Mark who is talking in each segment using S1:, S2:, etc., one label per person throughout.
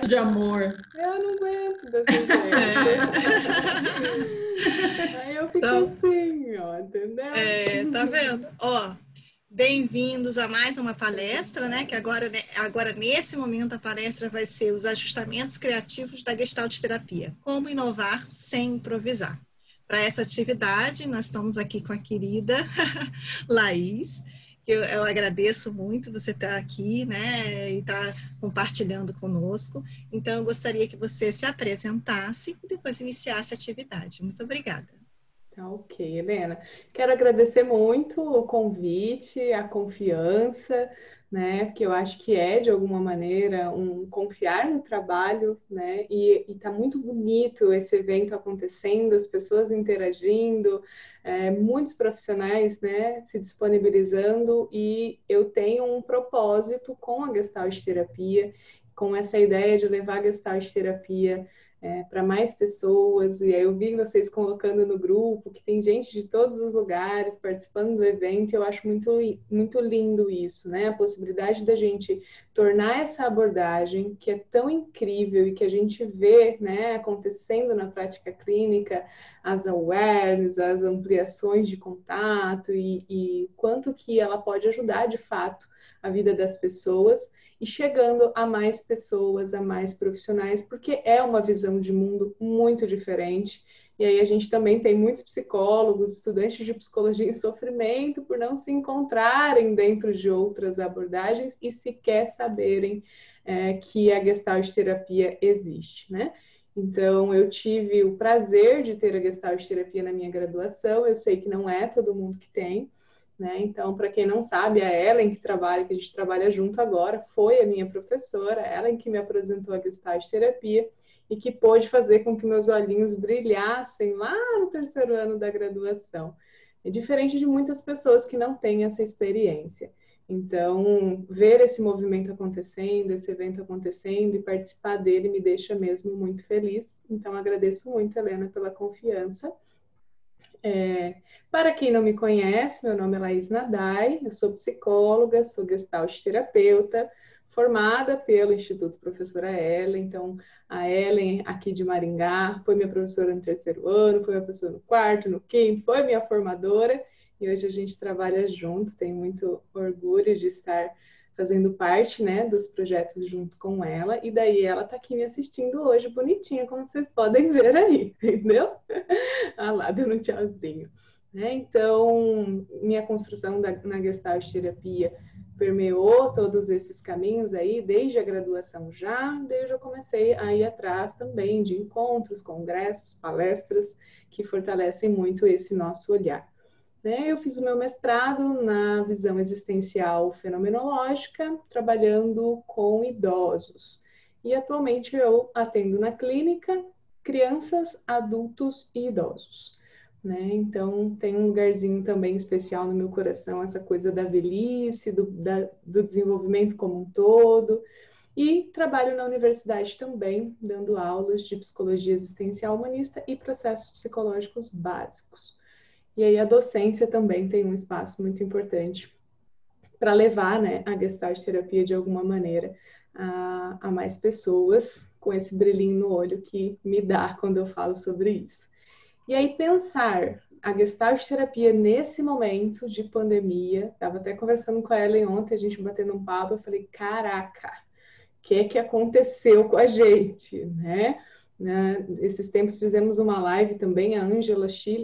S1: de amor.
S2: Eu não aguento desse jeito. Aí eu fico
S3: Então,
S2: assim, ó, entendeu?
S3: Tá vendo? Ó, bem-vindos a mais uma palestra, né? Que agora, nesse momento, a palestra vai ser os ajustamentos criativos da Gestalt terapia. Como inovar sem improvisar. Para essa atividade, nós estamos aqui com a querida Laís, que eu agradeço muito você estar aqui, né? E estar compartilhando conosco. Então, eu gostaria que você se apresentasse e depois iniciasse a atividade. Muito obrigada.
S2: Tá ok, Helena. Quero agradecer muito o convite, a confiança, né? Porque eu acho que é, de alguma maneira, um confiar no trabalho, né? E tá muito bonito esse evento acontecendo, as pessoas interagindo, muitos profissionais, né, se disponibilizando, e eu tenho um propósito com a Gestalt terapia, com essa ideia de levar a Gestalt terapia para mais pessoas, e aí eu vi vocês colocando no grupo que tem gente de todos os lugares participando do evento, e eu acho muito lindo isso, né? A possibilidade da gente tornar essa abordagem, que é tão incrível e que a gente vê, né, acontecendo na prática clínica, as awareness, as ampliações de contato e quanto que ela pode ajudar de fato a vida das pessoas, e chegando a mais pessoas, a mais profissionais, porque é uma visão de mundo muito diferente. E aí a gente também tem muitos psicólogos, estudantes de psicologia em sofrimento por não se encontrarem dentro de outras abordagens e sequer saberem que a Gestalt terapia existe, né? Então, eu tive o prazer de ter a Gestalt terapia na minha graduação. Eu sei que não é todo mundo que tem, né? Então, para quem não sabe, a Ellen que a gente trabalha junto agora, foi a minha professora, a Ellen que me apresentou a Gestalt terapia e que pôde fazer com que meus olhinhos brilhassem lá no 3º ano da graduação. É diferente de muitas pessoas que não têm essa experiência. Então, ver esse movimento acontecendo, esse evento acontecendo e participar dele me deixa mesmo muito feliz. Então, agradeço muito, Helena, pela confiança. Para quem não me conhece, meu nome é Laís Nadai, eu sou psicóloga, sou gestalt terapeuta, formada pelo Instituto Professora Ellen. Então, a Ellen, aqui de Maringá, foi minha professora no 3º ano, foi minha professora no 4º, no 5º, foi minha formadora, e hoje a gente trabalha junto. Tenho muito orgulho de estar fazendo parte, né, dos projetos junto com ela, e daí ela está aqui me assistindo hoje, bonitinha, como vocês podem ver aí, entendeu? Ah lá, dando um tchauzinho. Então, minha construção na Gestalt terapia permeou todos esses caminhos aí, desde a graduação desde eu comecei a ir atrás também de encontros, congressos, palestras, que fortalecem muito esse nosso olhar. Eu fiz o meu mestrado na visão existencial fenomenológica, trabalhando com idosos. E atualmente eu atendo na clínica crianças, adultos e idosos. Então, tem um lugarzinho também especial no meu coração, essa coisa da velhice, do desenvolvimento como um todo. E trabalho na universidade também, dando aulas de psicologia existencial humanista e processos psicológicos básicos. E aí a docência também tem um espaço muito importante para levar, né, a Gestalt terapia de alguma maneira a mais pessoas, com esse brilhinho no olho que me dá quando eu falo sobre isso. E aí pensar a Gestalt terapia nesse momento de pandemia, estava até conversando com a Ellen ontem, a gente batendo um papo, eu falei, caraca, o que aconteceu com a gente, né? Esses tempos fizemos uma live também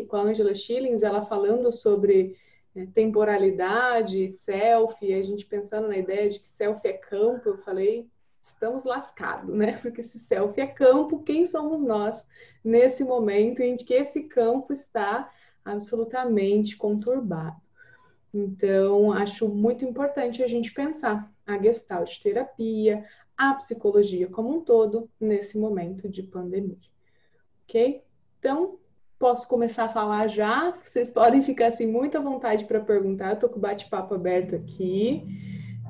S2: com a Angela Schillings, ela falando sobre temporalidade, selfie, a gente pensando na ideia de que selfie é campo. Eu falei, estamos lascados, né? Porque se selfie é campo, quem somos nós nesse momento em que esse campo está absolutamente conturbado? Então, acho muito importante a gente pensar a Gestalt terapia, a psicologia como um todo, nesse momento de pandemia. Ok? Então, posso começar a falar já? Vocês podem ficar assim, muito à vontade para perguntar. Estou com o bate-papo aberto aqui.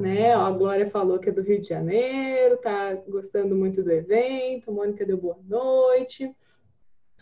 S2: Né? Ó, a Glória falou que é do Rio de Janeiro, tá gostando muito do evento. A Mônica deu boa noite.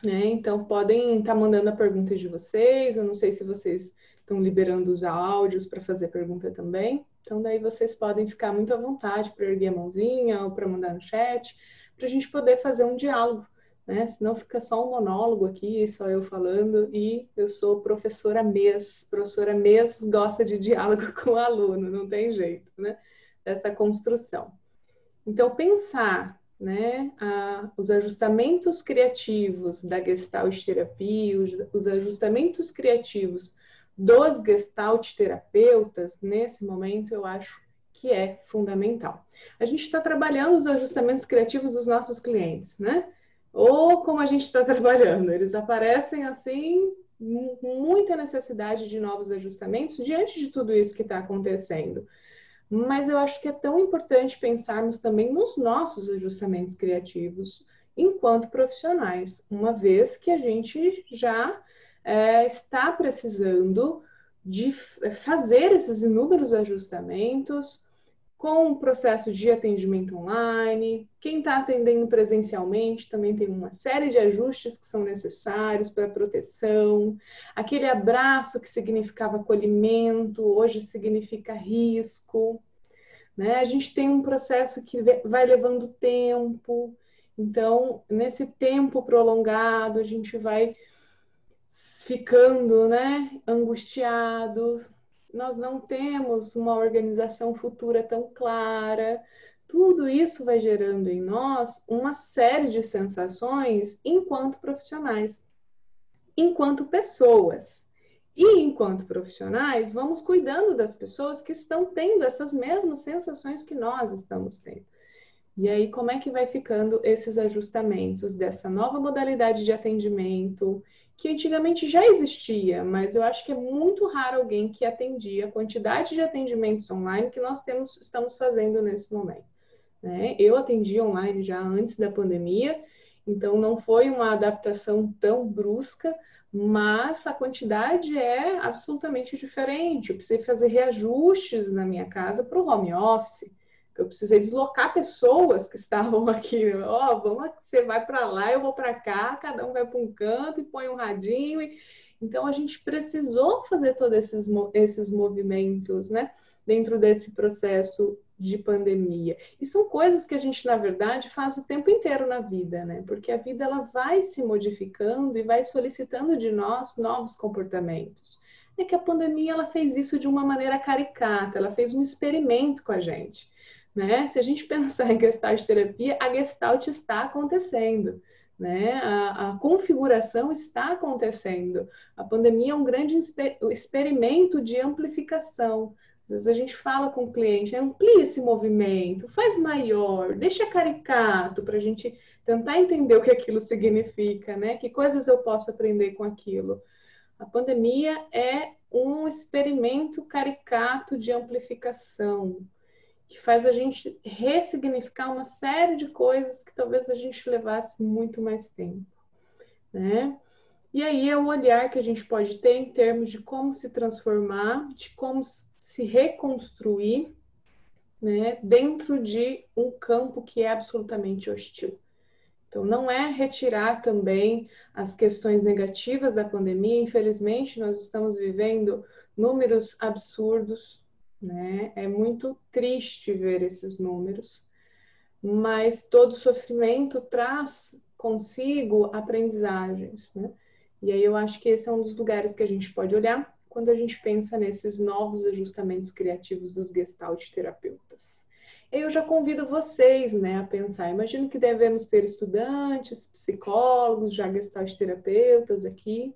S2: Então, podem estar mandando a pergunta de vocês. Eu não sei se vocês estão liberando os áudios para fazer pergunta também. Então, daí vocês podem ficar muito à vontade para erguer a mãozinha ou para mandar no chat, para a gente poder fazer um diálogo, né? Senão fica só um monólogo aqui, só eu falando, e eu sou professora MES. Professora MES gosta de diálogo com o aluno, não tem jeito, né? Dessa construção. Então, pensar, né, os ajustamentos criativos da Gestalt terapia, os ajustamentos criativos dos Gestalt terapeutas, nesse momento, eu acho que é fundamental. A gente está trabalhando os ajustamentos criativos dos nossos clientes, né? Ou como a gente está trabalhando, eles aparecem assim, muita necessidade de novos ajustamentos diante de tudo isso que está acontecendo. Mas eu acho que é tão importante pensarmos também nos nossos ajustamentos criativos enquanto profissionais, uma vez que a gente já está precisando de fazer esses inúmeros ajustamentos com o processo de atendimento online. Quem está atendendo presencialmente também tem uma série de ajustes que são necessários para a proteção. Aquele abraço que significava acolhimento, hoje significa risco, né? A gente tem um processo que vai levando tempo. Então, nesse tempo prolongado, a gente vai ficando, né, angustiado, nós não temos uma organização futura tão clara. Tudo isso vai gerando em nós uma série de sensações enquanto profissionais, enquanto pessoas. E enquanto profissionais, vamos cuidando das pessoas que estão tendo essas mesmas sensações que nós estamos tendo. E aí, como é que vai ficando esses ajustamentos dessa nova modalidade de atendimento, que antigamente já existia, mas eu acho que é muito raro alguém que atendia a quantidade de atendimentos online que nós estamos fazendo nesse momento, né? Eu atendi online já antes da pandemia, então não foi uma adaptação tão brusca, mas a quantidade é absolutamente diferente. Eu precisei fazer reajustes na minha casa para o home office. Eu precisei deslocar pessoas que estavam aqui. Ó, vamos, você vai para lá, eu vou para cá, cada um vai para um canto e põe um radinho. Então a gente precisou fazer todos esses movimentos, né, dentro desse processo de pandemia. E são coisas que a gente, na verdade, faz o tempo inteiro na vida, né? Porque a vida ela vai se modificando e vai solicitando de nós novos comportamentos. É que a pandemia ela fez isso de uma maneira caricata, ela fez um experimento com a gente, né? Se a gente pensar em Gestalt terapia, a Gestalt está acontecendo, né? A configuração está acontecendo. A pandemia é um grande experimento de amplificação. Às vezes a gente fala com o cliente, amplia esse movimento, faz maior, deixa caricato para a gente tentar entender o que aquilo significa, né? Que coisas eu posso aprender com aquilo. A pandemia é um experimento caricato de amplificação, que faz a gente ressignificar uma série de coisas que talvez a gente levasse muito mais tempo, né? E aí é o olhar que a gente pode ter em termos de como se transformar, de como se reconstruir, né, dentro de um campo que é absolutamente hostil. Então, não é retirar também as questões negativas da pandemia. Infelizmente, nós estamos vivendo números absurdos, né? É muito triste ver esses números, mas todo sofrimento traz consigo aprendizagens, né? E aí eu acho que esse é um dos lugares que a gente pode olhar quando a gente pensa nesses novos ajustamentos criativos dos Gestalt terapeutas. Eu já convido vocês, né, a pensar. Imagino que devemos ter estudantes, psicólogos, já Gestalt terapeutas aqui.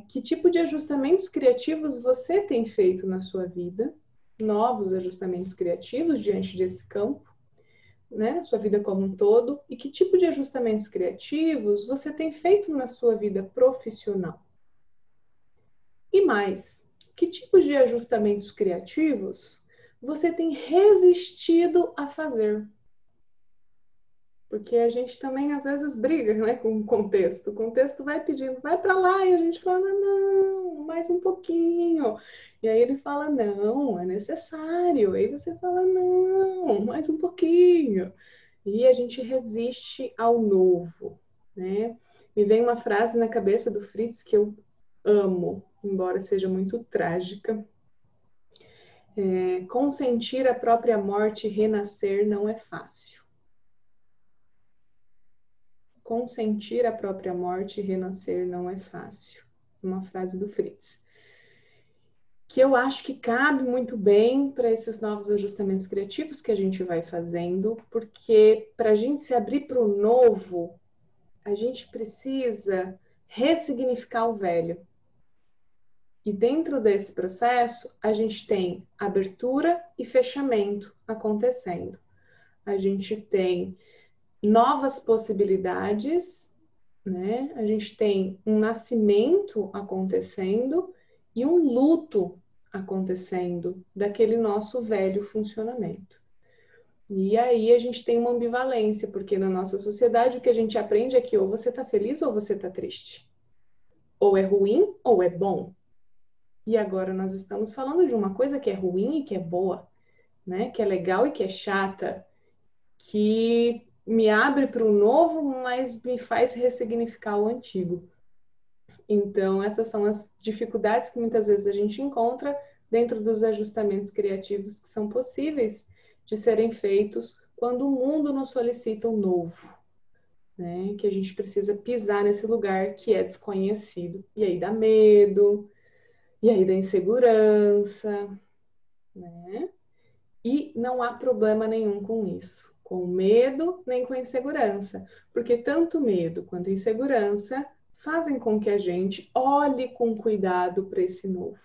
S2: Que tipo de ajustamentos criativos você tem feito na sua vida? Novos ajustamentos criativos diante desse campo, né, sua vida como um todo, e que tipo de ajustamentos criativos você tem feito na sua vida profissional? E mais, que tipos de ajustamentos criativos você tem resistido a fazer? Porque a gente também às vezes briga, né, com o contexto. O contexto vai pedindo, vai para lá, e a gente fala, não, mais um pouquinho. E aí ele fala, não, é necessário. Aí você fala, não, mais um pouquinho. E a gente resiste ao novo, né? Me vem uma frase na cabeça do Fritz que eu amo, embora seja muito trágica. Consentir a própria morte e renascer não é fácil. Consentir a própria morte e renascer não é fácil. Uma frase do Fritz. Que eu acho que cabe muito bem para esses novos ajustamentos criativos que a gente vai fazendo, porque para a gente se abrir para o novo, a gente precisa ressignificar o velho. E dentro desse processo, a gente tem abertura e fechamento acontecendo. A gente tem novas possibilidades, né? A gente tem um nascimento acontecendo e um luto acontecendo daquele nosso velho funcionamento. E aí a gente tem uma ambivalência, porque na nossa sociedade o que a gente aprende é que ou você está feliz ou você está triste. Ou é ruim ou é bom. E agora nós estamos falando de uma coisa que é ruim e que é boa, né? Que é legal e que é chata, que me abre para o novo, mas me faz ressignificar o antigo. Então, essas são as dificuldades que muitas vezes a gente encontra dentro dos ajustamentos criativos que são possíveis de serem feitos quando o mundo nos solicita um novo, né? Que a gente precisa pisar nesse lugar que é desconhecido. E aí dá medo, e aí da insegurança, né? E não há problema nenhum com isso, com medo nem com insegurança, porque tanto medo quanto insegurança fazem com que a gente olhe com cuidado para esse novo,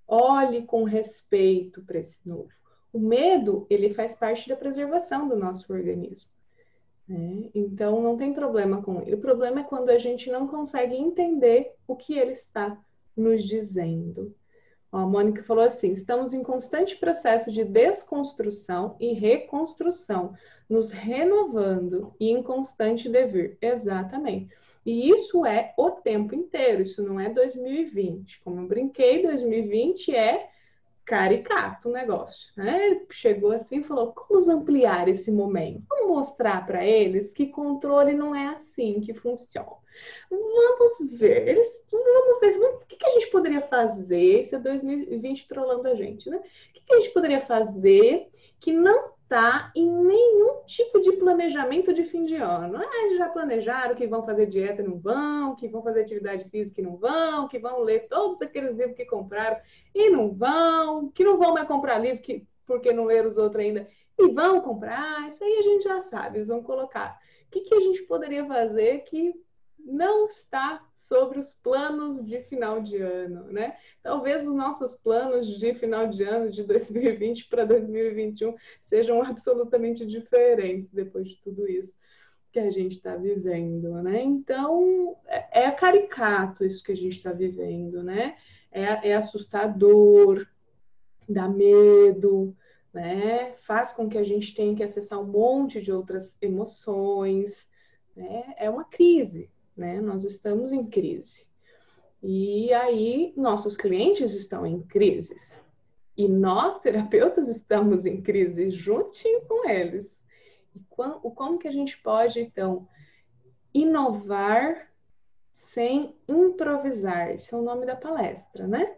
S2: olhe com respeito para esse novo. O medo, ele faz parte da preservação do nosso organismo, né? Então não tem problema com ele. O problema é quando a gente não consegue entender o que ele está nos dizendo. A Mônica falou assim: estamos em constante processo de desconstrução e reconstrução, nos renovando e em constante devir. Exatamente. E isso é o tempo inteiro, isso não é 2020. Como eu brinquei, 2020 é caricato o negócio, né? Ele chegou assim e falou: vamos ampliar esse momento, vamos mostrar para eles que controle não é assim que funciona. Vamos ver, o que a gente poderia fazer, esse é 2020 trollando a gente, né? O que a gente poderia fazer que não está em nenhum tipo de planejamento de fim de ano? Eles já planejaram que vão fazer dieta e não vão, que vão fazer atividade física e não vão, que vão ler todos aqueles livros que compraram e não vão, que não vão mais comprar livro porque não leram os outros ainda e vão comprar. Isso aí a gente já sabe, eles vão colocar. O que a gente poderia fazer que não está sobre os planos de final de ano, né? Talvez os nossos planos de final de ano de 2020 para 2021 sejam absolutamente diferentes depois de tudo isso que a gente está vivendo, né? Então, é caricato isso que a gente está vivendo, né? É assustador, dá medo, né? Faz com que a gente tenha que acessar um monte de outras emoções, né? É uma crise, né? Nós estamos em crise. E aí, nossos clientes estão em crise. E nós, terapeutas, estamos em crise juntinho com eles. E como que a gente pode, então, inovar sem improvisar? Esse é o nome da palestra, né?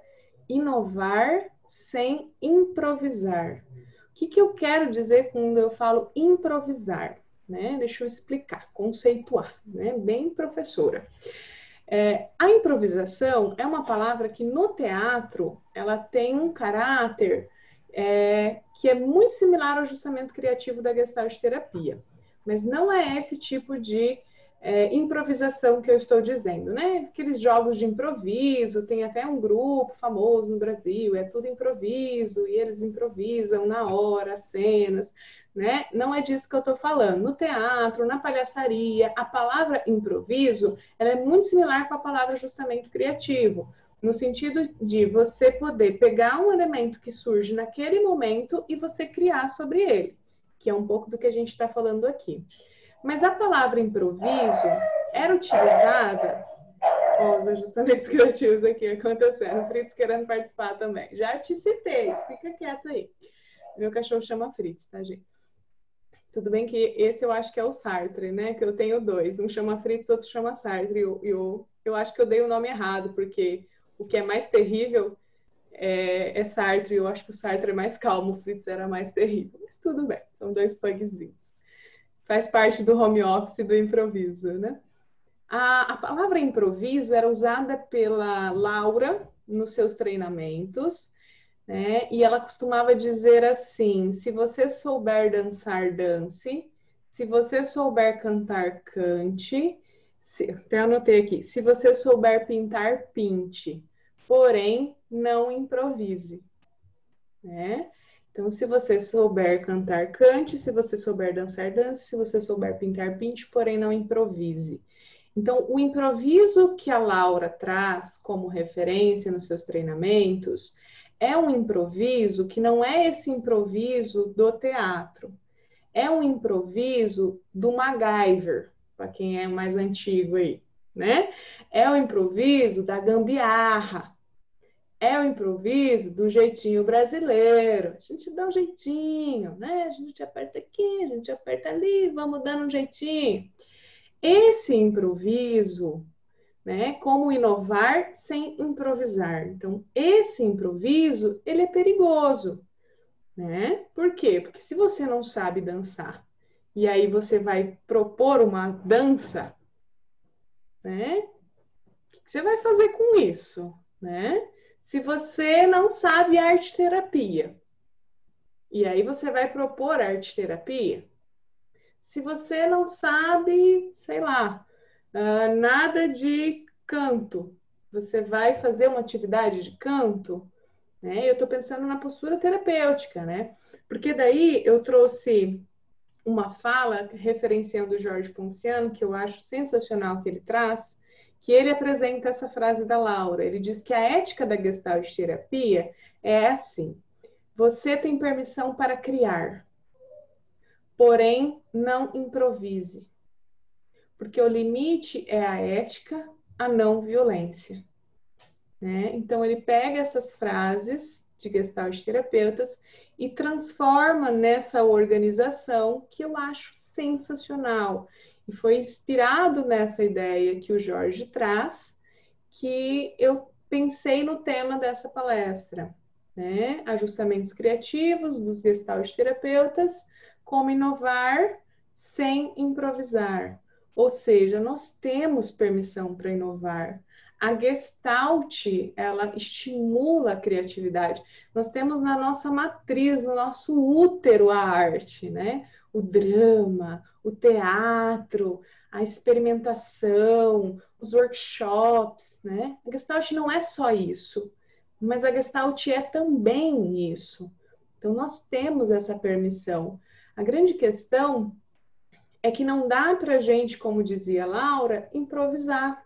S2: Inovar sem improvisar. O que eu quero dizer quando eu falo improvisar? Né? Deixa eu explicar, conceituar, né? Bem professora. A improvisação é uma palavra que no teatro ela tem um caráter que é muito similar ao ajustamento criativo da Gestalt terapia, mas não é esse tipo de improvisação que eu estou dizendo, né? Aqueles jogos de improviso, tem até um grupo famoso no Brasil, é tudo improviso, e eles improvisam na hora, as cenas, né? Não é disso que eu estou falando. No teatro, na palhaçaria, a palavra improviso, ela é muito similar com a palavra ajustamento criativo, no sentido de você poder pegar um elemento que surge naquele momento e você criar sobre ele, que é um pouco do que a gente está falando aqui. Mas a palavra improviso era utilizada... Ó, os ajustamentos criativos aqui acontecendo. O Fritz querendo participar também. Já te citei, fica quieto aí. Meu cachorro chama Fritz, tá, gente? Tudo bem que esse eu acho que é o Sartre, né? Que eu tenho dois. Um chama Fritz, outro chama Sartre. Eu acho que eu dei o nome errado, porque o que é mais terrível é Sartre. Eu acho que o Sartre é mais calmo, o Fritz era mais terrível. Mas tudo bem, são dois pugzinhos. Faz parte do home office e do improviso, né? A palavra improviso era usada pela Laura nos seus treinamentos, né? E ela costumava dizer assim: se você souber dançar, dance. Se você souber cantar, cante. Até anotei aqui. Se você souber pintar, pinte. Porém, não improvise, né? Então, se você souber cantar, cante. Se você souber dançar, dance. Se você souber pintar, pinte. Porém, não improvise. Então, o improviso que a Laura traz como referência nos seus treinamentos é um improviso que não é esse improviso do teatro, é um improviso do MacGyver, para quem é mais antigo aí, né? É o improviso da gambiarra, é o improviso do jeitinho brasileiro. A gente dá um jeitinho, né? A gente aperta aqui, a gente aperta ali, vamos dando um jeitinho. Esse improviso, né? Como inovar sem improvisar. Então, esse improviso, ele é perigoso, né? Por quê? Porque se você não sabe dançar e aí você vai propor uma dança, né? O que você vai fazer com isso, né? Se você não sabe arte terapia e aí você vai propor arte terapia, se você não sabe, sei lá, nada de canto, você vai fazer uma atividade de canto, né? Eu estou pensando na postura terapêutica, né? Porque daí eu trouxe uma fala referenciando o Jorge Ponciano, que eu acho sensacional que ele traz, que ele apresenta essa frase da Laura. Ele diz que a ética da Gestalt terapia é assim: você tem permissão para criar, porém não improvise, porque o limite é a ética, a não violência, né? Então ele pega essas frases de Gestalt terapeutas e transforma nessa organização que eu acho sensacional. E foi inspirado nessa ideia que o Jorge traz que eu pensei no tema dessa palestra, né? Ajustamentos criativos dos Gestalt terapeutas, como inovar sem improvisar. Ou seja, nós temos permissão para inovar. A Gestalt, ela estimula a criatividade. Nós temos na nossa matriz, no nosso útero, a arte, né? O drama, o teatro, a experimentação, os workshops, né? A Gestalt não é só isso, mas a Gestalt é também isso. Então, nós temos essa permissão. A grande questão é que não dá para a gente, como dizia a Laura, improvisar.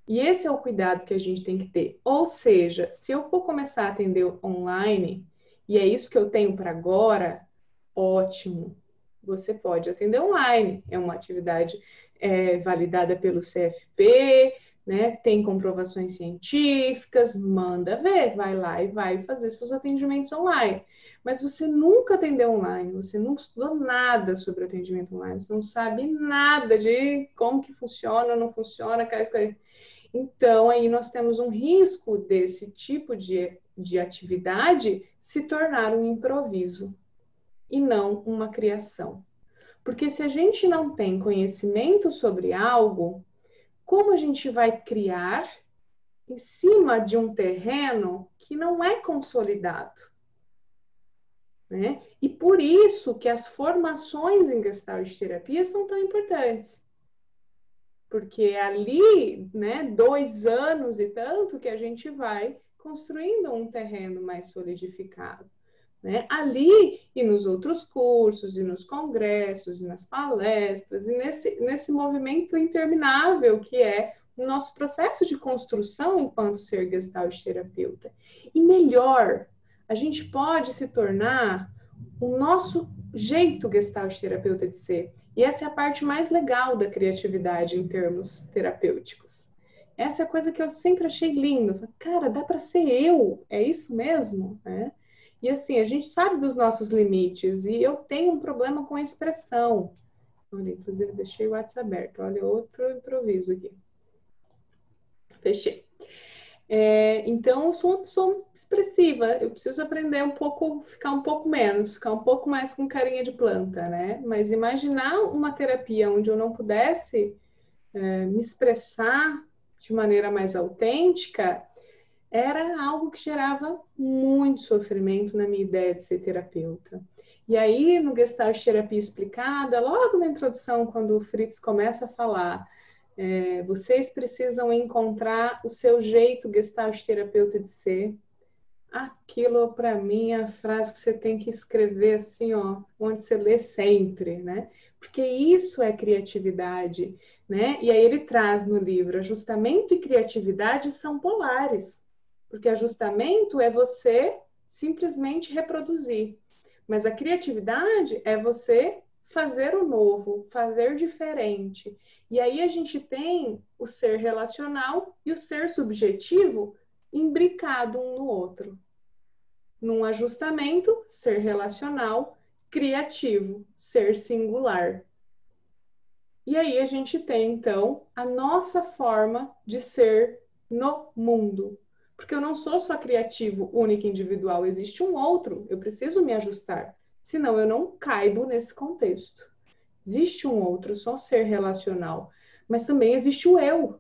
S2: E esse é o cuidado que a gente tem que ter. Ou seja, se eu for começar a atender online, e é isso que eu tenho para agora, ótimo. Você pode atender online. É uma atividade validada pelo CFP, né? Tem comprovações científicas, manda ver, vai lá e vai fazer seus atendimentos online. Mas você nunca atendeu online, você nunca estudou nada sobre atendimento online, você não sabe nada de como que funciona, não funciona, então, aí nós temos um risco desse tipo de atividade se tornar um improviso e não uma criação. Porque se a gente não tem conhecimento sobre algo, como a gente vai criar em cima de um terreno que não é consolidado, né? E por isso que as formações em Gestalt terapia são tão importantes. Porque ali, né, 2 anos e tanto que a gente vai construindo um terreno mais solidificado, né? Ali e nos outros cursos, e nos congressos, e nas palestras, e nesse movimento interminável que é o nosso processo de construção enquanto ser Gestalt terapeuta. E melhor, a gente pode se tornar o nosso jeito Gestalt terapeuta de ser. E essa é a parte mais legal da criatividade em termos terapêuticos. Essa é a coisa que eu sempre achei lindo. Cara, dá para ser eu, é isso mesmo, né? E assim, a gente sabe dos nossos limites e eu tenho um problema com a expressão. Olha, inclusive deixei o WhatsApp aberto. Olha, outro improviso aqui. Fechei. Então, eu sou uma pessoa expressiva, eu preciso aprender um pouco, ficar um pouco menos, ficar um pouco mais com carinha de planta, né? Mas imaginar uma terapia onde eu não pudesse me expressar de maneira mais autêntica era algo que gerava muito sofrimento na minha ideia de ser terapeuta. E aí, no Gestalt Terapia Explicada, logo na introdução, quando o Fritz começa a falar, vocês precisam encontrar o seu jeito Gestalt terapeuta de ser. Aquilo, para mim, é a frase que você tem que escrever assim, ó, onde você lê sempre, né? Porque isso é criatividade, né? E aí ele traz no livro, ajustamento e criatividade são polares, porque ajustamento é você simplesmente reproduzir, mas a criatividade é você fazer o novo, fazer diferente. E aí a gente tem o ser relacional e o ser subjetivo imbricado um no outro. Num ajustamento, ser relacional, criativo, ser singular. E aí a gente tem, então, a nossa forma de ser no mundo. Porque eu não sou só criativo, único, individual, existe um outro, eu preciso me ajustar, senão eu não caibo nesse contexto. Existe um outro, eu sou um ser relacional, mas também existe o eu,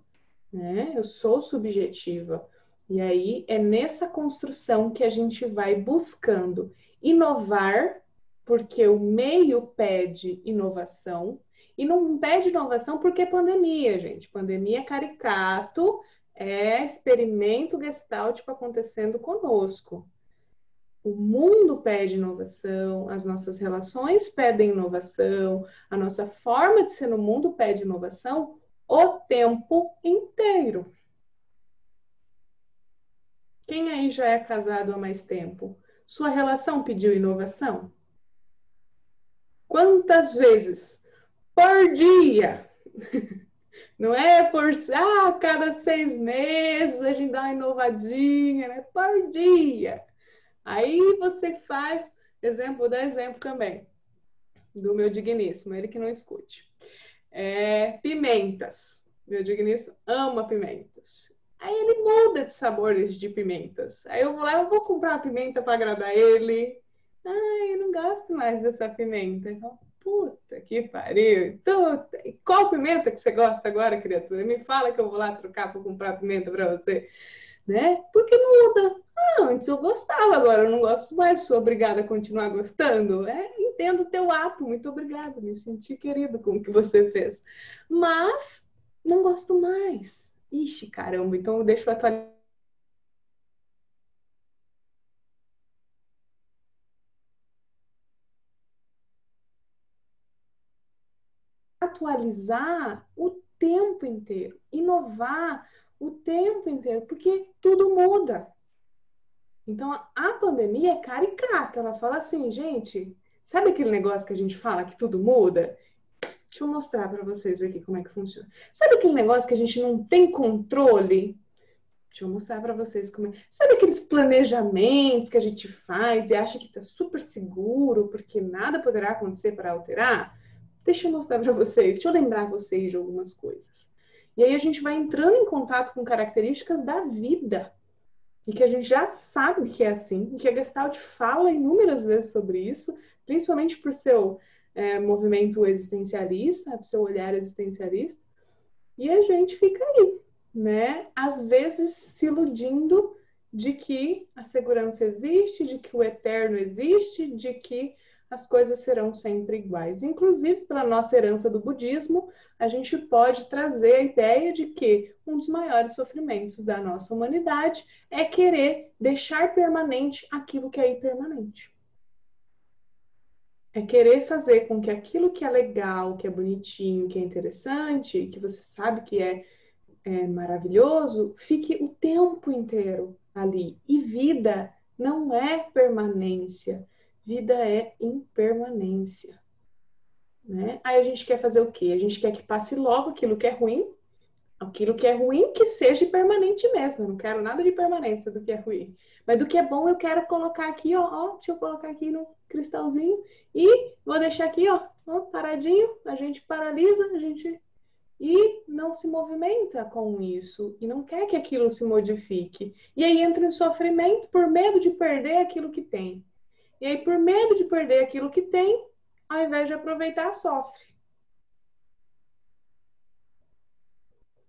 S2: né? Eu sou subjetiva. E aí é nessa construção que a gente vai buscando inovar, porque o meio pede inovação, e não pede inovação porque é pandemia, gente. Pandemia é caricato, é experimento gestáltico acontecendo conosco. O mundo pede inovação, as nossas relações pedem inovação, a nossa forma de ser no mundo pede inovação o tempo inteiro. Quem aí já é casado há mais tempo? Sua relação pediu inovação? Quantas vezes? Por dia! Não é por cada 6 meses a gente dá uma inovadinha, né? Por dia! Aí você faz, vou dar exemplo também, do meu digníssimo, ele que não escute. Pimentas. Meu digníssimo ama pimentas. Aí ele muda de sabores de pimentas. Aí eu vou lá, eu vou comprar uma pimenta para agradar ele. Ai, eu não gosto mais dessa pimenta. Eu falo, puta que pariu. Então, qual pimenta que você gosta agora, criatura? Me fala que eu vou lá trocar para comprar pimenta para você. Né? Porque muda. Antes eu gostava, agora eu não gosto mais. Sou obrigada a continuar gostando. Entendo o teu ato, muito obrigada. Me senti querido com o que você fez. Mas não gosto mais. Ixi, caramba, então deixa eu atualizar o tempo inteiro, inovar o tempo inteiro, porque tudo muda. Então, a pandemia é caricata. Ela fala assim, gente, sabe aquele negócio que a gente fala que tudo muda? Deixa eu mostrar para vocês aqui como é que funciona. Sabe aquele negócio que a gente não tem controle? Deixa eu mostrar para vocês como é. Sabe aqueles planejamentos que a gente faz e acha que está super seguro porque nada poderá acontecer para alterar? Deixa eu mostrar para vocês, deixa eu lembrar vocês de algumas coisas. E aí a gente vai entrando em contato com características da vida e que a gente já sabe que é assim, e que a Gestalt fala inúmeras vezes sobre isso, principalmente por seu movimento existencialista, por seu olhar existencialista, e a gente fica aí, né? Às vezes se iludindo de que a segurança existe, de que o eterno existe, de que as coisas serão sempre iguais. Inclusive, pela nossa herança do budismo, a gente pode trazer a ideia de que um dos maiores sofrimentos da nossa humanidade é querer deixar permanente aquilo que é impermanente. É querer fazer com que aquilo que é legal, que é bonitinho, que é interessante, que você sabe que é maravilhoso, fique o tempo inteiro ali. E vida não é permanência, vida é impermanência. Né? Aí a gente quer fazer o quê? A gente quer que passe logo aquilo que é ruim que seja permanente mesmo. Eu não quero nada de permanência do que é ruim. Mas do que é bom eu quero colocar aqui, ó, deixa eu colocar aqui no cristalzinho e vou deixar aqui, ó paradinho, a gente paralisa, a gente e não se movimenta com isso e não quer que aquilo se modifique. E aí entra em sofrimento por medo de perder aquilo que tem. E aí, por medo de perder aquilo que tem, ao invés de aproveitar, sofre.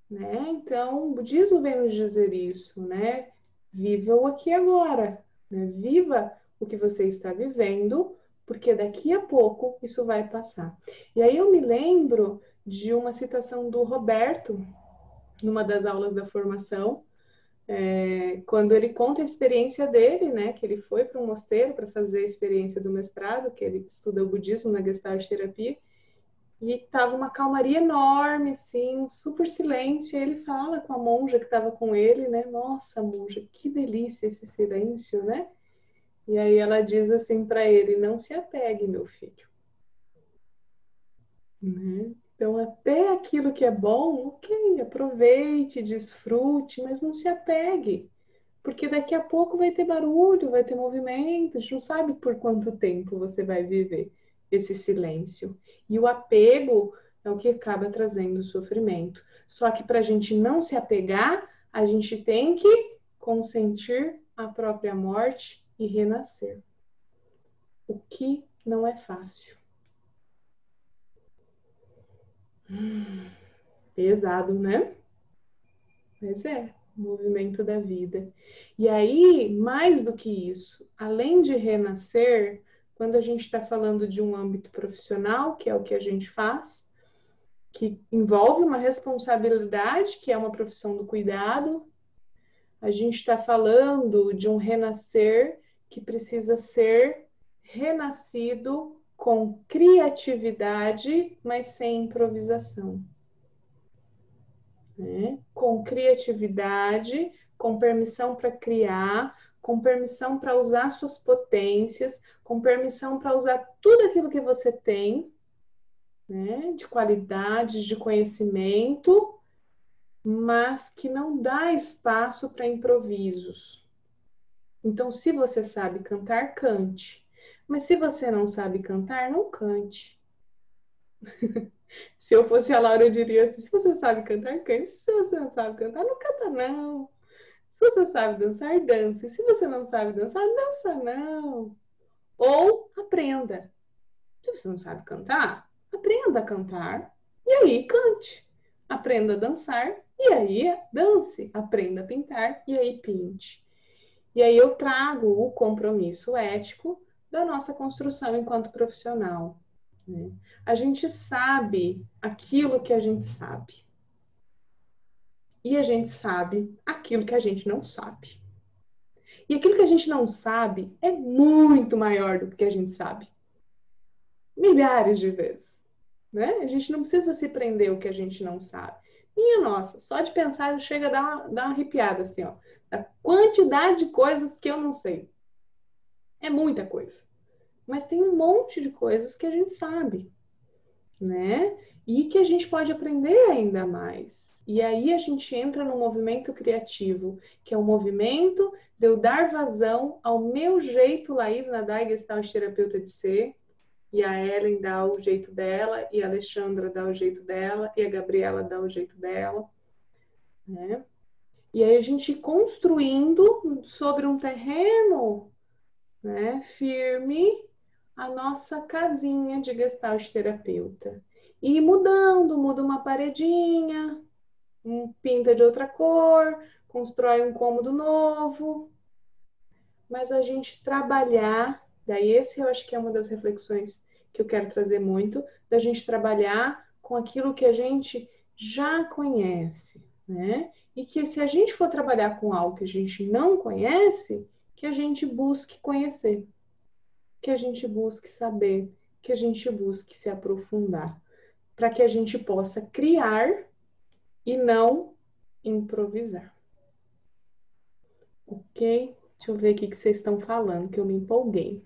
S2: Né? Então, o budismo vem nos dizer isso, né? Viva o aqui e agora, né? Viva o que você está vivendo, porque daqui a pouco isso vai passar. E aí eu me lembro de uma citação do Roberto, numa das aulas da formação, quando ele conta a experiência dele, né? Que ele foi para um mosteiro para fazer a experiência do mestrado, que ele estuda o budismo na Gestalt terapia, e tava uma calmaria enorme, assim, super silêncio. E ele fala com a monja que estava com ele, né? Nossa, monja, que delícia esse silêncio, né? E aí ela diz assim para ele: não se apegue, meu filho. Né? Então, até aquilo que é bom, ok, aproveite, desfrute, mas não se apegue. Porque daqui a pouco vai ter barulho, vai ter movimento, a gente não sabe por quanto tempo você vai viver esse silêncio. E o apego é o que acaba trazendo sofrimento. Só que para a gente não se apegar, a gente tem que consentir a própria morte e renascer. O que não é fácil. Pesado, né? Mas é, o movimento da vida. E aí, mais do que isso, além de renascer, quando a gente está falando de um âmbito profissional, que é o que a gente faz, que envolve uma responsabilidade, que é uma profissão do cuidado, a gente está falando de um renascer que precisa ser renascido com criatividade, mas sem improvisação. Né? Com criatividade, com permissão para criar, com permissão para usar suas potências, com permissão para usar tudo aquilo que você tem, né? De qualidades, de conhecimento, mas que não dá espaço para improvisos. Então, se você sabe cantar, cante. Mas se você não sabe cantar, não cante. Se eu fosse a Laura, eu diria assim: se você sabe cantar, cante. Se você não sabe cantar, não canta, não. Se você sabe dançar, dance. Se você não sabe dançar, dança não. Ou aprenda. Se você não sabe cantar, aprenda a cantar e aí cante. Aprenda a dançar e aí dance. Aprenda a pintar e aí pinte. E aí eu trago o compromisso ético da nossa construção enquanto profissional. Né? A gente sabe aquilo que a gente sabe. E a gente sabe aquilo que a gente não sabe. E aquilo que a gente não sabe é muito maior do que a gente sabe. Milhares de vezes. Né? A gente não precisa se prender ao que a gente não sabe. Minha nossa, só de pensar chega a dar uma arrepiada assim, ó. A quantidade de coisas que eu não sei. É muita coisa. Mas tem um monte de coisas que a gente sabe, né? E que a gente pode aprender ainda mais. E aí a gente entra no movimento criativo, que é o movimento de eu dar vazão ao meu jeito, Laís Nadai, Gestalt terapeuta de ser, e a Ellen dá o jeito dela, e a Alexandra dá o jeito dela, e a Gabriela dá o jeito dela, né? E aí a gente construindo sobre um terreno, né, firme, a nossa casinha de Gestalt terapeuta. E mudando, muda uma paredinha, pinta de outra cor, constrói um cômodo novo, mas a gente trabalhar, daí esse eu acho que é uma das reflexões que eu quero trazer muito, da gente trabalhar com aquilo que a gente já conhece, né? E que se a gente for trabalhar com algo que a gente não conhece, que a gente busque conhecer, que a gente busque saber, que a gente busque se aprofundar, para que a gente possa criar e não improvisar. Ok? Deixa eu ver aqui o que vocês estão falando, que eu me empolguei.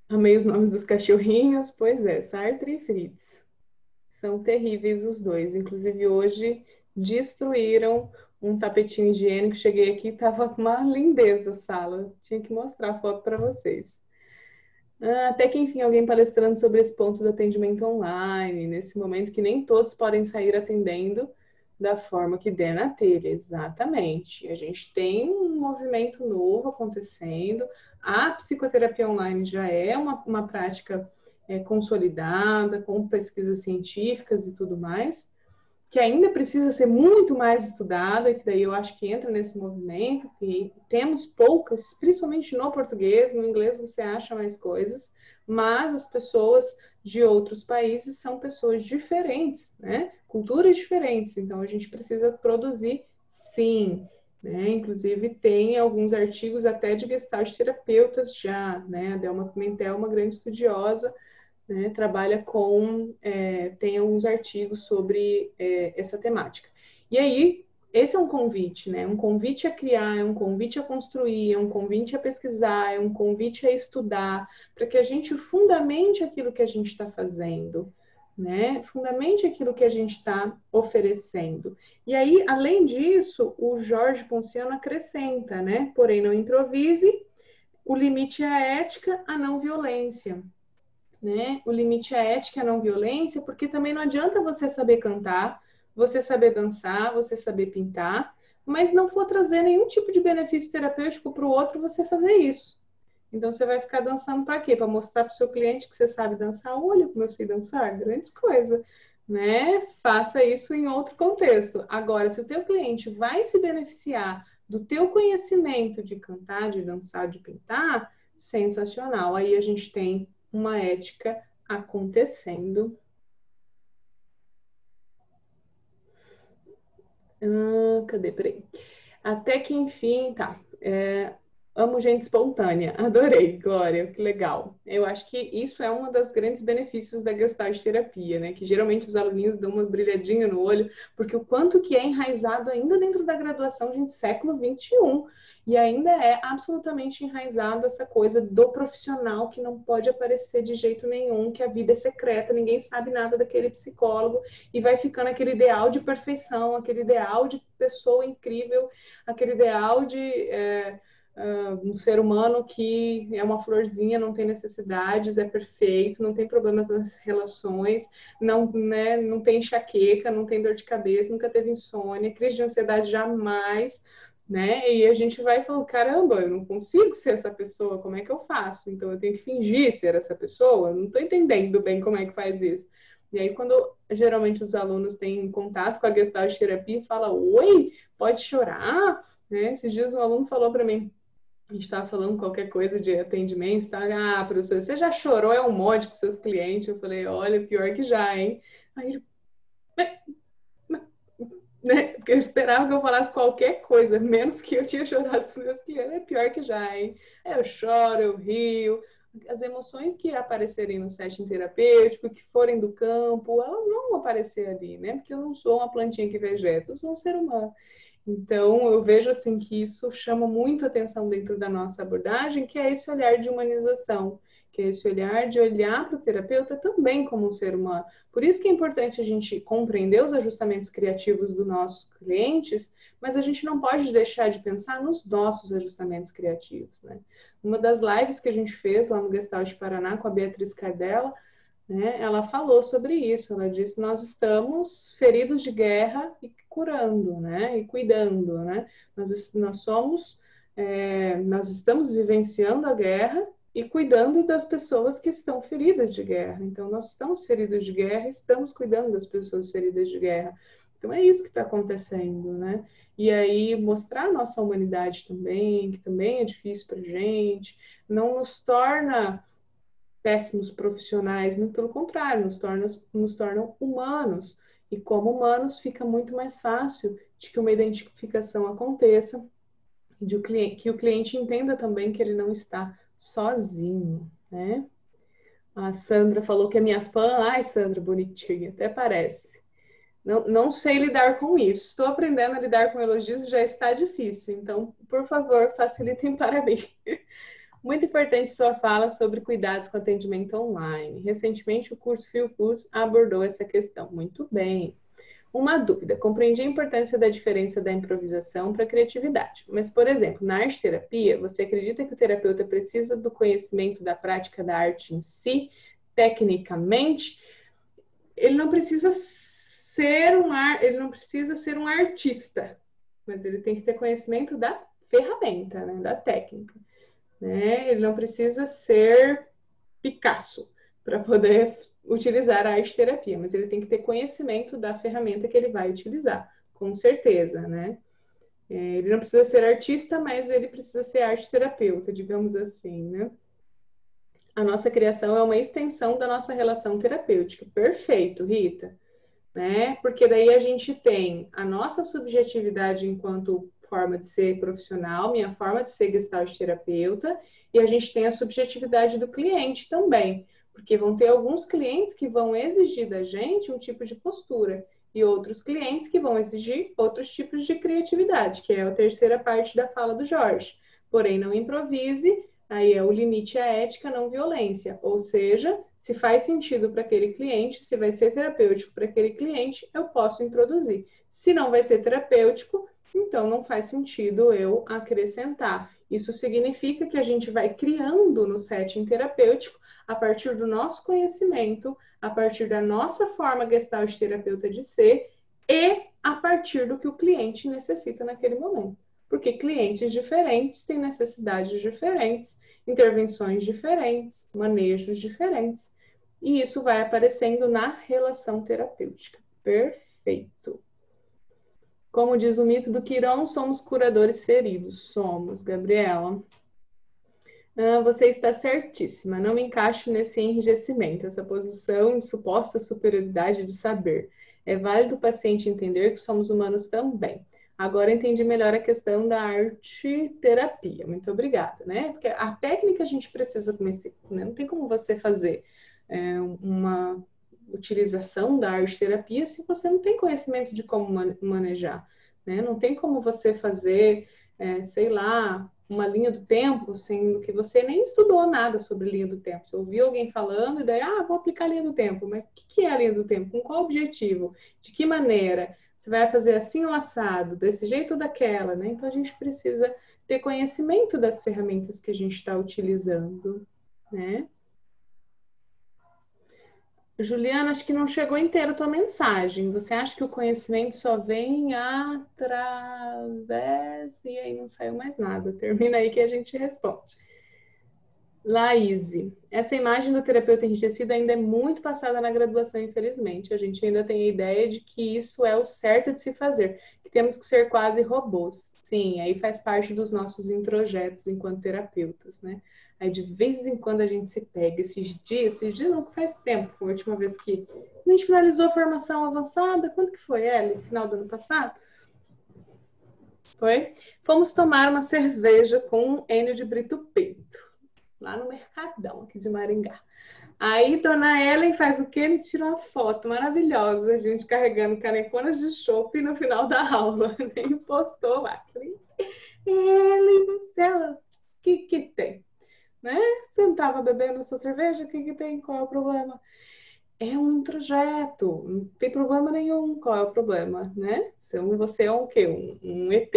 S2: Amei os nomes dos cachorrinhos, pois é, Sartre e Fritz. São terríveis os dois. Inclusive, hoje destruíram um tapetinho higiênico. Cheguei aqui e estava uma lindeza a sala. Tinha que mostrar a foto para vocês. Até que, enfim, alguém palestrando sobre esse ponto do atendimento online, nesse momento que nem todos podem sair atendendo da forma que der na telha. Exatamente. A gente tem um movimento novo acontecendo. A psicoterapia online já é uma prática consolidada, com pesquisas científicas e tudo mais, que ainda precisa ser muito mais estudada, que daí eu acho que entra nesse movimento, que temos poucas, principalmente no português, no inglês você acha mais coisas, mas as pessoas de outros países são pessoas diferentes, né? Culturas diferentes, então a gente precisa produzir sim, né? Inclusive tem alguns artigos até de gestalt terapeutas já, né? A Delma Pimentel é uma grande estudiosa, né, trabalha tem alguns artigos sobre essa temática. E aí, esse é um convite, né? Um convite a criar, é um convite a construir, é um convite a pesquisar, é um convite a estudar, para que a gente fundamente aquilo que a gente está fazendo, né? Fundamente aquilo que a gente está oferecendo. E aí, além disso, o Jorge Ponciano acrescenta, né? Porém, não improvise, o limite é a ética, a não violência, né? O limite é a ética, a não violência, porque também não adianta você saber cantar, você saber dançar, você saber pintar, mas não for trazer nenhum tipo de benefício terapêutico para o outro você fazer isso. Então você vai ficar dançando para quê? Para mostrar para o seu cliente que você sabe dançar? Olha como eu sei dançar, grandes coisas, né? Faça isso em outro contexto. Agora, se o teu cliente vai se beneficiar do teu conhecimento de cantar, de dançar, de pintar, sensacional. Aí a gente tem uma ética acontecendo. Cadê? Peraí. Até que enfim, tá. Amo gente espontânea. Adorei, Glória, que legal. Eu acho que isso é um dos grandes benefícios da Gestalt terapia, né? Que geralmente os aluninhos dão uma brilhadinha no olho, porque o quanto que é enraizado ainda dentro da graduação, gente, século XXI, e ainda é absolutamente enraizado essa coisa do profissional que não pode aparecer de jeito nenhum, que a vida é secreta, ninguém sabe nada daquele psicólogo, e vai ficando aquele ideal de perfeição, aquele ideal de pessoa incrível, aquele ideal de um ser humano que é uma florzinha, não tem necessidades, é perfeito, não tem problemas nas relações, não, né, não tem enxaqueca, não tem dor de cabeça, nunca teve insônia, crise de ansiedade jamais, né? E a gente vai falando, caramba, eu não consigo ser essa pessoa, como é que eu faço? Então eu tenho que fingir ser essa pessoa? Eu não estou entendendo bem como é que faz isso. E aí, quando geralmente os alunos têm contato com a Gestalt terapia, fala, oi, pode chorar? Né? Esses dias um aluno falou para mim, a gente estava falando qualquer coisa de atendimento, tá? Ah, professor, você já chorou é um monte com seus clientes? Eu falei, olha, pior que já, hein? Aí ele, né? Porque eu esperava que eu falasse qualquer coisa, menos que eu tinha chorado com meus clientes. É pior que já, hein? Eu choro, eu rio. As emoções que aparecerem no setting terapêutico, que forem do campo, elas vão aparecer ali, né? Porque eu não sou uma plantinha que vegeta, eu sou um ser humano. Então, eu vejo assim que isso chama muito atenção dentro da nossa abordagem, que é esse olhar de humanização, que é esse olhar de olhar para o terapeuta também como um ser humano. Por isso que é importante a gente compreender os ajustamentos criativos dos nossos clientes, mas a gente não pode deixar de pensar nos nossos ajustamentos criativos, né? Uma das lives que a gente fez lá no Gestalt Paraná com a Beatriz Cardella, né, ela falou sobre isso. Ela disse: nós estamos feridos de guerra e curando, né, e cuidando, né? Nós estamos vivenciando a guerra e cuidando das pessoas que estão feridas de guerra. Então, nós estamos feridos de guerra e estamos cuidando das pessoas feridas de guerra. Então, é isso que está acontecendo, né? E aí, mostrar a nossa humanidade também, que também é difícil para a gente, não nos torna péssimos profissionais, muito pelo contrário, nos tornam humanos. E como humanos, fica muito mais fácil de que uma identificação aconteça, que o cliente entenda também que ele não está sozinho, né? A Sandra falou que é minha fã. Ai, Sandra, bonitinha, até parece. Não sei lidar com isso. Estou aprendendo a lidar com elogios e já está difícil. Então, por favor, facilitem para mim. Muito importante sua fala sobre cuidados com atendimento online. Recentemente, o curso Fiocruz abordou essa questão. Muito bem. Uma dúvida. Compreendi a importância da diferença da improvisação para a criatividade. Mas, por exemplo, na arte-terapia, você acredita que o terapeuta precisa do conhecimento da prática da arte em si, tecnicamente? Ele não precisa ser ele não precisa ser um artista, mas ele tem que ter conhecimento da ferramenta, né, da técnica. Né? Ele não precisa ser Picasso para poder utilizar a arte-terapia, mas ele tem que ter conhecimento da ferramenta que ele vai utilizar, com certeza, né? Ele não precisa ser artista, mas ele precisa ser arte-terapeuta, digamos assim, né? A nossa criação é uma extensão da nossa relação terapêutica. Perfeito, Rita. Né? Porque daí a gente tem a nossa subjetividade enquanto forma de ser profissional, minha forma de ser gestalt terapeuta, e a gente tem a subjetividade do cliente também, porque vão ter alguns clientes que vão exigir da gente um tipo de postura, e outros clientes que vão exigir outros tipos de criatividade, que é a terceira parte da fala do Jorge. Porém, não improvise, aí é o limite à ética, não violência. Ou seja, se faz sentido para aquele cliente, se vai ser terapêutico para aquele cliente, eu posso introduzir. Se não vai ser terapêutico, então não faz sentido eu acrescentar. Isso significa que a gente vai criando no setting terapêutico a partir do nosso conhecimento, a partir da nossa forma gestalt terapeuta de ser e a partir do que o cliente necessita naquele momento. Porque clientes diferentes têm necessidades diferentes, intervenções diferentes, manejos diferentes. E isso vai aparecendo na relação terapêutica. Perfeito. Como diz o mito do Quirón, somos curadores feridos. Somos, Gabriela. Você está certíssima. Não me encaixo nesse enrijecimento, essa posição de suposta superioridade de saber. É válido o paciente entender que somos humanos também. Agora entendi melhor a questão da arte-terapia. Muito obrigada, né? Porque a técnica a gente precisa conhecer, né? Não tem como você fazer uma utilização da arte-terapia se você não tem conhecimento de como manejar, né? Não tem como você fazer, sei lá, uma linha do tempo, sendo que você nem estudou nada sobre linha do tempo. Você ouviu alguém falando e daí, vou aplicar a linha do tempo. Mas o que é a linha do tempo? Com qual objetivo? De que maneira? Você vai fazer assim ou assado? Desse jeito ou daquela, né? Então, a gente precisa ter conhecimento das ferramentas que a gente está utilizando, né? Juliana, acho que não chegou inteira a tua mensagem. Você acha que o conhecimento só vem através... E aí não saiu mais nada. Termina aí que a gente responde. Laís, essa imagem do terapeuta enrijecido ainda é muito passada na graduação, infelizmente. A gente ainda tem a ideia de que isso é o certo de se fazer, que temos que ser quase robôs. Sim, aí faz parte dos nossos introjetos enquanto terapeutas, né? Aí de vez em quando a gente se pega. Esses dias não faz tempo, foi a última vez que a gente finalizou a formação avançada. Quando que foi, Eli? Final do ano passado? Foi? Fomos tomar uma cerveja com Enio de Brito Pinto, lá no Mercadão, aqui de Maringá. Aí, dona Ellen faz o quê? Me tira uma foto maravilhosa da gente carregando caneconas de chopp no final da aula. Nem postou lá. Falei, Ellen do céu, o que tem? Né? Você não estava bebendo sua cerveja? O que tem? Qual é o problema? É um introjeto, não tem problema nenhum. Qual é o problema, né? Então, você é um quê? Um ET.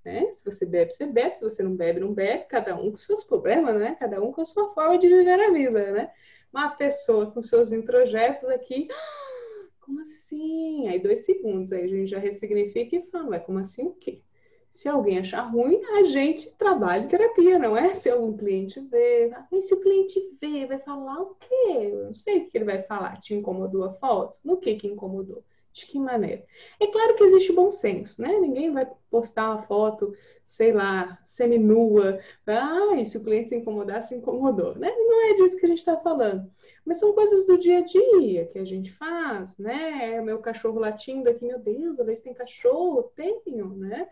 S2: Né? Se você bebe, você bebe. Se você não bebe, não bebe. Cada um com seus problemas, né? Cada um com a sua forma de viver a vida, né? Uma pessoa com seus introjetos aqui, como assim? Aí 2 segundos, aí a gente já ressignifica e fala, ué, como assim o quê? Se alguém achar ruim, a gente trabalha em terapia, não é? Se algum cliente vê, mas se o cliente vê, vai falar o quê? Eu não sei o que ele vai falar. Te incomodou a foto? No que incomodou? De que maneira? É claro que existe bom senso, né? Ninguém vai postar uma foto, sei lá, seminua. E se o cliente se incomodar, se incomodou, né? Não é disso que a gente está falando. Mas são coisas do dia a dia que a gente faz, né? É o meu cachorro latindo aqui, meu Deus, a vez tem cachorro? Tenho, né?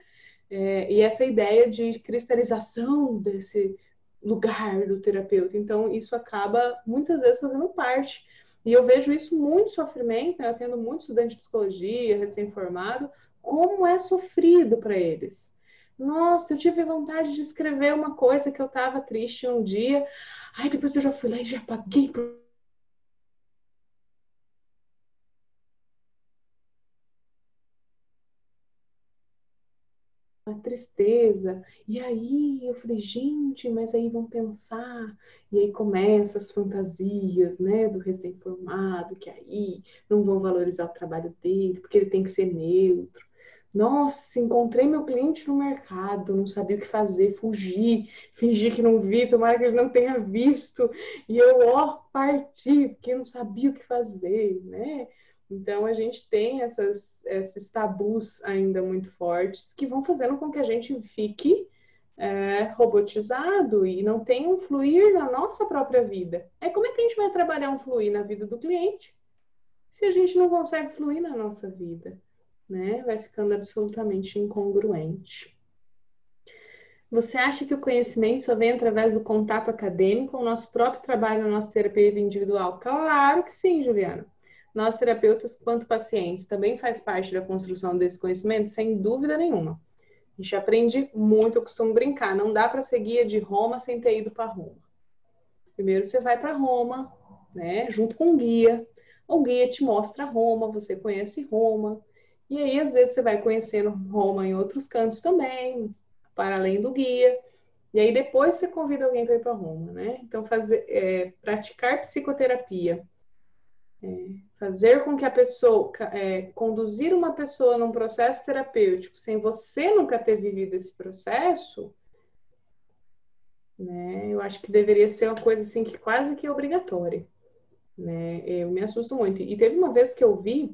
S2: E essa ideia de cristalização desse lugar do terapeuta. Então, isso acaba muitas vezes fazendo parte. E eu vejo isso muito sofrimento, né? Eu tendo muito estudante de psicologia, recém-formado, como é sofrido para eles. Nossa, eu tive vontade de escrever uma coisa que eu estava triste um dia, depois eu já fui lá e já paguei por uma tristeza. E aí eu falei, gente, mas aí vão pensar. E aí começam as fantasias, né, do recém-formado, que aí não vão valorizar o trabalho dele, porque ele tem que ser neutro. Nossa, encontrei meu cliente no mercado, não sabia o que fazer, fugi, fingi que não vi, tomara que ele não tenha visto. E eu, ó, parti, porque não sabia o que fazer, né? Então, a gente tem esses tabus ainda muito fortes que vão fazendo com que a gente fique robotizado e não tenha um fluir na nossa própria vida. Aí, como é que a gente vai trabalhar um fluir na vida do cliente se a gente não consegue fluir na nossa vida? Né? Vai ficando absolutamente incongruente. Você acha que o conhecimento só vem através do contato acadêmico ou nosso próprio trabalho na nossa terapia individual? Claro que sim, Juliana. Nós, terapeutas, quanto pacientes, também faz parte da construção desse conhecimento, sem dúvida nenhuma. A gente aprende muito, eu costumo brincar, não dá para ser guia de Roma sem ter ido para Roma. Primeiro você vai para Roma, né, junto com um guia. O guia te mostra Roma, você conhece Roma. E aí, às vezes, você vai conhecendo Roma em outros cantos também, para além do guia. E aí, depois você convida alguém para ir para Roma, né? Então, praticar psicoterapia, fazer com que a pessoa, conduzir uma pessoa num processo terapêutico, sem você nunca ter vivido esse processo, né? Eu acho que deveria ser uma coisa assim que quase que é obrigatória, né? Eu me assusto muito. E teve uma vez que eu vi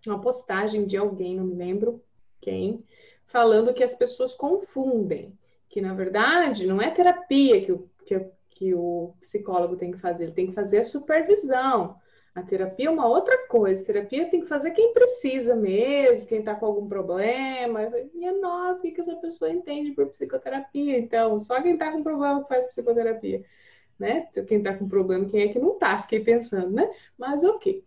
S2: uma postagem de alguém, não me lembro quem, falando que as pessoas confundem, que na verdade não é terapia que o psicólogo tem que fazer, ele tem que fazer a supervisão. A terapia é uma outra coisa, a terapia tem que fazer quem precisa mesmo, quem está com algum problema. E nossa, o que essa pessoa entende por psicoterapia? Então, só quem está com problema faz psicoterapia, né? Quem está com problema, quem é que não está? Fiquei pensando, né? Mas ok.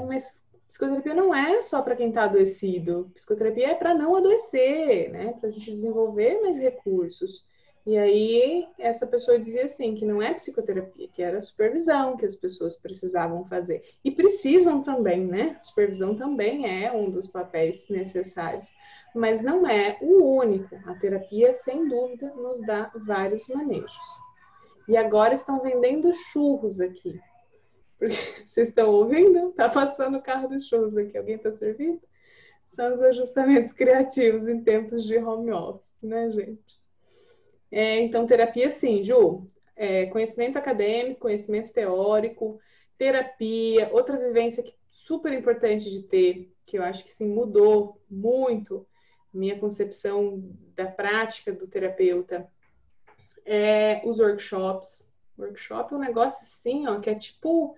S2: Mas psicoterapia não é só para quem está adoecido. Psicoterapia é para não adoecer, né? Para a gente desenvolver mais recursos. E aí, essa pessoa dizia assim, que não é psicoterapia, que era supervisão que as pessoas precisavam fazer. E precisam também, né? Supervisão também é um dos papéis necessários. Mas não é o único. A terapia, sem dúvida, nos dá vários manejos. E agora estão vendendo churros aqui. Porque vocês estão ouvindo? Tá passando o carro dos churros aqui. Alguém está servindo? São os ajustamentos criativos em tempos de home office, né, gente? Então, terapia sim, Ju. Conhecimento acadêmico, conhecimento teórico, terapia. Outra vivência que super importante de ter, que eu acho que sim, mudou muito minha concepção da prática do terapeuta, os workshops. Workshop é um negócio assim, ó, que é tipo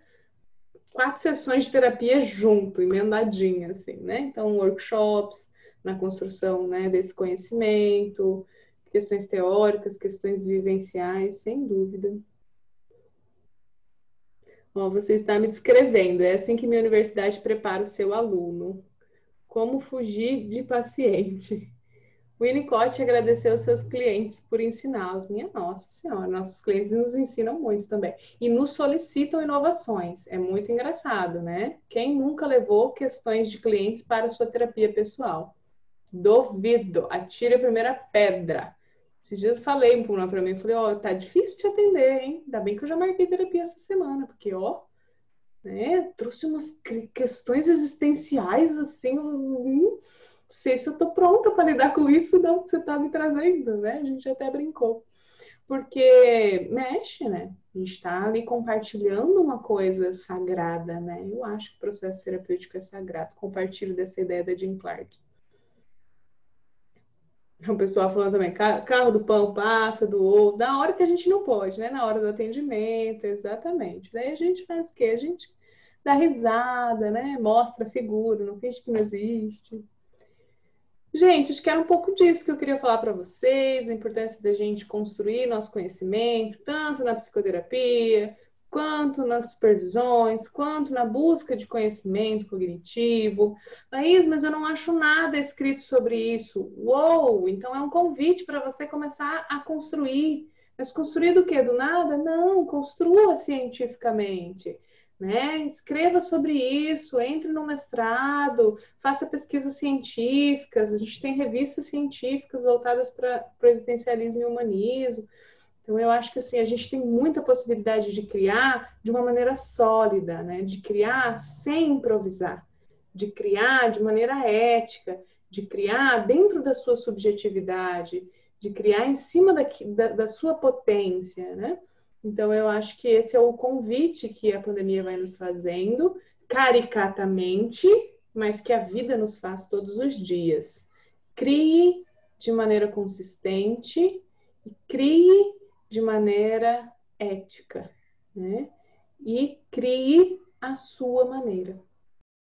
S2: 4 sessões de terapia junto, emendadinha, assim, né? Então, workshops na construção, né, desse conhecimento, questões teóricas, questões vivenciais, sem dúvida. Ó, você está me descrevendo, é assim que minha universidade prepara o seu aluno. Como fugir de paciente. O Winnicott agradeceu aos seus clientes por ensiná-los. Minha Nossa Senhora, nossos clientes nos ensinam muito também. E nos solicitam inovações. É muito engraçado, né? Quem nunca levou questões de clientes para a sua terapia pessoal? Duvido. Atire a primeira pedra. Esses dias eu falei para mim, falei, ó, tá difícil te atender, hein? Ainda bem que eu já marquei terapia essa semana, porque, ó, né, trouxe umas questões existenciais, assim, não sei se eu tô pronta para lidar com isso, não, que você tá me trazendo, né? A gente até brincou. Porque mexe, né? A gente tá ali compartilhando uma coisa sagrada, né? Eu acho que o processo terapêutico é sagrado. Compartilho dessa ideia da Jean Clark. O pessoal falando também, carro do pão passa, do ovo, na hora que a gente não pode, né? Na hora do atendimento, exatamente. Daí a gente faz o quê? A gente dá risada, né? Mostra a figura, não finge que não existe. Gente, acho que era um pouco disso que eu queria falar para vocês, a importância da gente construir nosso conhecimento, tanto na psicoterapia, quanto nas supervisões, quanto na busca de conhecimento cognitivo. Laís, mas eu não acho nada escrito sobre isso. Uou! Então é um convite para você começar a construir. Mas construir do quê? Do nada? Não, construa cientificamente. né? Escreva sobre isso, entre no mestrado, faça pesquisas científicas. A gente tem revistas científicas voltadas para o existencialismo e humanismo. Então, eu acho que assim, a gente tem muita possibilidade de criar de uma maneira sólida, né? De criar sem improvisar, de criar de maneira ética, de criar dentro da sua subjetividade, de criar em cima da sua potência, né? Então, eu acho que esse é o convite que a pandemia vai nos fazendo, caricatamente, mas que a vida nos faz todos os dias. Crie de maneira consistente e crie de maneira ética, né? E crie a sua maneira.